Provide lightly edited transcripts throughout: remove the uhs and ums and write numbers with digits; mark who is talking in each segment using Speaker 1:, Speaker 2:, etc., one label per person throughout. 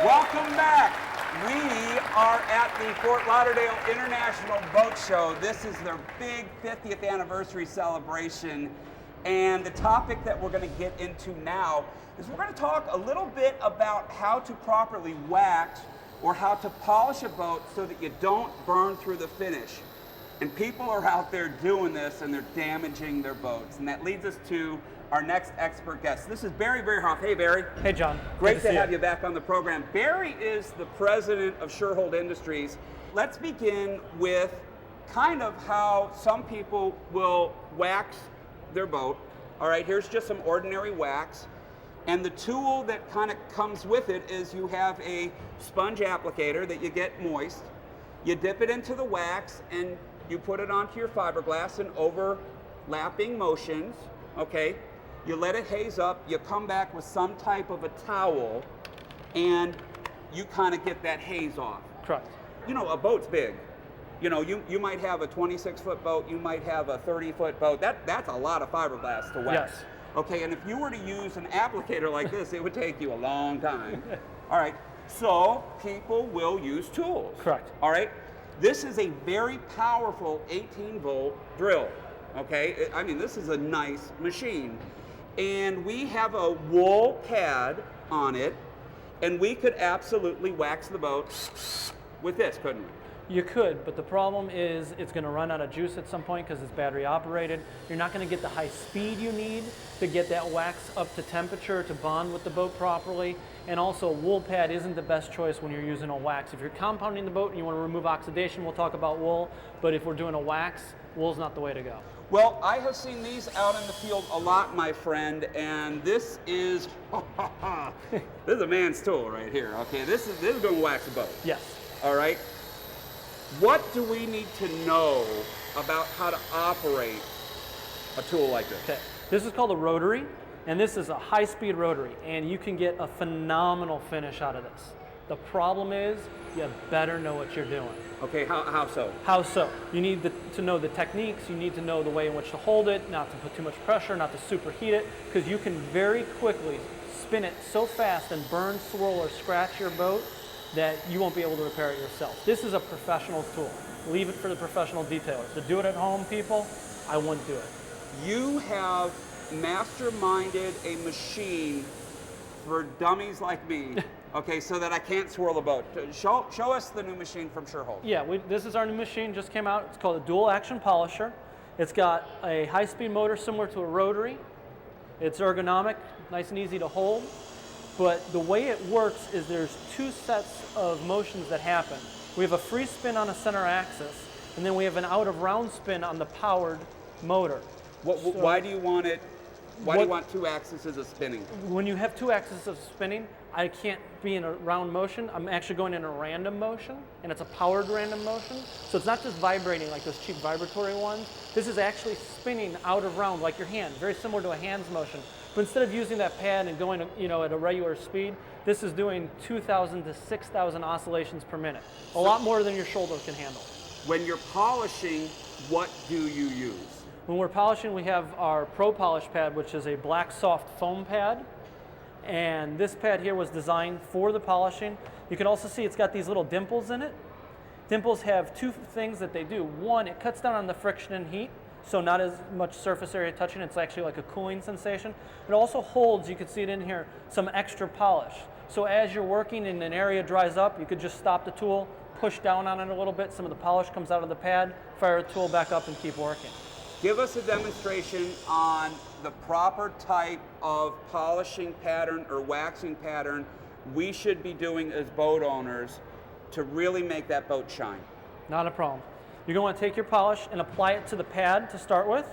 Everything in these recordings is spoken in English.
Speaker 1: Welcome back. We are at the Fort Lauderdale International Boat Show. This is their big 50th anniversary celebration. And the topic that we're going to get into now is we're going to talk a little bit about how to properly wax or how to polish a boat so that you don't burn through the finish. And people are out there doing this and they're damaging their boats. And that leads us to our next expert guest. This is Barry Hoff. Hey, Barry.
Speaker 2: Hey, John.
Speaker 1: Great to have you back on the program. Barry is the president of Shurhold Industries. Let's begin with kind of how some people will wax their boat. All right, here's just some ordinary wax. And the tool that kind of comes with it is you have a sponge applicator that you get moist. You dip it into the wax and you put it onto your fiberglass in overlapping motions, okay? You let it haze up, you come back with some type of a towel, and you kind of get that haze off.
Speaker 2: Correct.
Speaker 1: You know, a boat's big. You know, you might have a 26-foot boat, you might have a 30-foot boat. That's a lot of fiberglass to wax.
Speaker 2: Yes.
Speaker 1: Okay, and if you were to use an applicator like this, it would take you a long time. All right, so people will use tools.
Speaker 2: Correct.
Speaker 1: All right, this is a very powerful 18-volt drill. Okay, I mean, this is a nice machine. And we have a wool pad on it, and we could absolutely wax the boat with this, couldn't we?
Speaker 2: You could, but the problem is it's going to run out of juice at some point because it's battery operated. You're not going to get the high speed you need to get that wax up to temperature to bond with the boat properly. And also, a wool pad isn't the best choice when you're using a wax. If you're compounding the boat and you want to remove oxidation, we'll talk about wool. But if we're doing a wax, wool's not the way to go.
Speaker 1: Well, I have seen these out in the field a lot, my friend, and this is this is a man's tool right here. Okay, this is going to wax a boat.
Speaker 2: Yes.
Speaker 1: All right. What do we need to know about how to operate a tool like this?
Speaker 2: Okay. This is called a rotary, and this is a high-speed rotary, and you can get a phenomenal finish out of this. The problem is you better know what you're doing.
Speaker 1: Okay, how so?
Speaker 2: How so? You need to know the techniques, you need to know the way in which to hold it, not to put too much pressure, not to superheat it, because you can very quickly spin it so fast and burn, swirl, or scratch your boat that you won't be able to repair it yourself. This is a professional tool. Leave it for the professional detailers. To do it at home, people, I wouldn't do it.
Speaker 1: You have masterminded a machine for dummies like me. Okay, so that I can't swirl a boat. Show us the new machine from Shurhold.
Speaker 2: Yeah, this is our new machine, just came out. It's called a dual action polisher. It's got a high-speed motor similar to a rotary. It's ergonomic, nice and easy to hold. But the way it works is there's two sets of motions that happen. We have a free spin on a center axis, and then we have an out-of-round spin on the powered motor.
Speaker 1: Why do you want it? Why do you want two axes of spinning?
Speaker 2: When you have two axes of spinning, I can't be in a round motion. I'm actually going in a random motion, and it's a powered random motion. So it's not just vibrating like those cheap vibratory ones. This is actually spinning out of round like your hand, very similar to a hand's motion. But instead of using that pad and going, at a regular speed, this is doing 2,000 to 6,000 oscillations per minute. A lot more than your shoulder can handle.
Speaker 1: When you're polishing, what do you use?
Speaker 2: When we're polishing, we have our Pro Polish pad, which is a black soft foam pad. And this pad here was designed for the polishing. You can also see it's got these little dimples in it. Dimples have two things that they do. One, it cuts down on the friction and heat, so not as much surface area touching. It's actually like a cooling sensation. It also holds, you can see it in here, some extra polish. So as you're working and an area dries up, you could just stop the tool, push down on it a little bit, some of the polish comes out of the pad, fire the tool back up and keep working.
Speaker 1: Give us a demonstration on the proper type of polishing pattern or waxing pattern we should be doing as boat owners to really make that boat shine.
Speaker 2: Not a problem. You're going to want to take your polish and apply it to the pad to start with.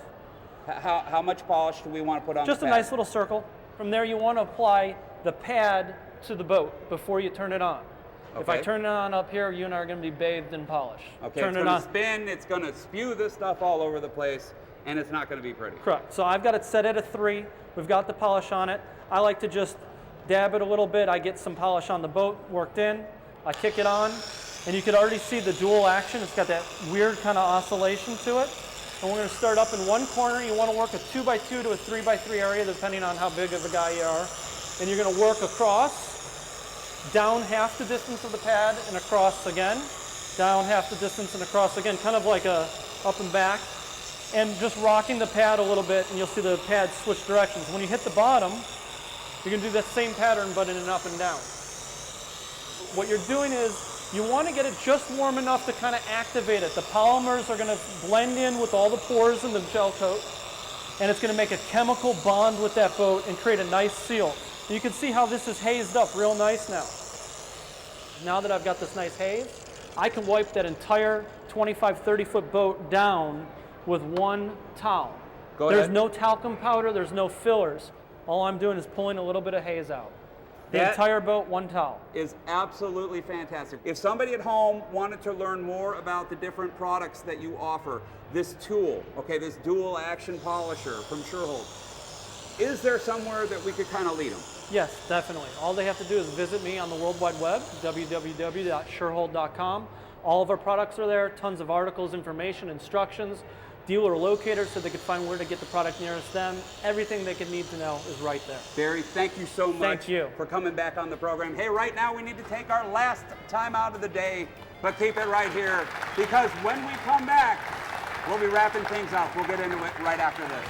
Speaker 1: How much polish do we want to put on
Speaker 2: Just
Speaker 1: the pad?
Speaker 2: a nice little circle. From there you want to apply the pad to the boat before you turn it on. Okay. If I turn it on up here, you and I are going to be bathed in polish.
Speaker 1: Okay, it's going to spin, it's going to spew this stuff all over the place, and it's not going to be pretty.
Speaker 2: Correct. So I've got it set at a 3. We've got the polish on it. I like to just dab it a little bit. I get some polish on the boat worked in. I kick it on, and you can already see the dual action. It's got that weird kind of oscillation to it. And we're going to start up in one corner. You want to work a 2x2 to a 3x3 area, depending on how big of a guy you are. And you're going to work across, down half the distance of the pad and across again, down half the distance and across again, kind of like a up and back, and just rocking the pad a little bit, and you'll see the pad switch directions. When you hit the bottom, you're going to do that same pattern but in an up and down. What you're doing is you want to get it just warm enough to kind of activate it. The polymers are going to blend in with all the pores in the gel coat, and it's going to make a chemical bond with that boat and create a nice seal. You can see how this is hazed up real nice now. Now that I've got this nice haze, I can wipe that entire 25, 30-foot boat down with one towel. There's no talcum powder, there's no fillers. All I'm doing is pulling a little bit of haze out. The entire boat, one towel.
Speaker 1: Is absolutely fantastic. If somebody at home wanted to learn more about the different products that you offer, this tool, okay, this dual action polisher from Shurhold, is there somewhere that we could kind of lead them?
Speaker 2: Yes, definitely. All they have to do is visit me on the World Wide Web, www.shurhold.com. All of our products are there, tons of articles, information, instructions, dealer locators so they can find where to get the product nearest them. Everything they could need to know is right there.
Speaker 1: Barry, thank you so much for coming back on the program. Hey, right now we need to take our last time out of the day, but keep it right here, because when we come back, we'll be wrapping things up. We'll get into it right after this.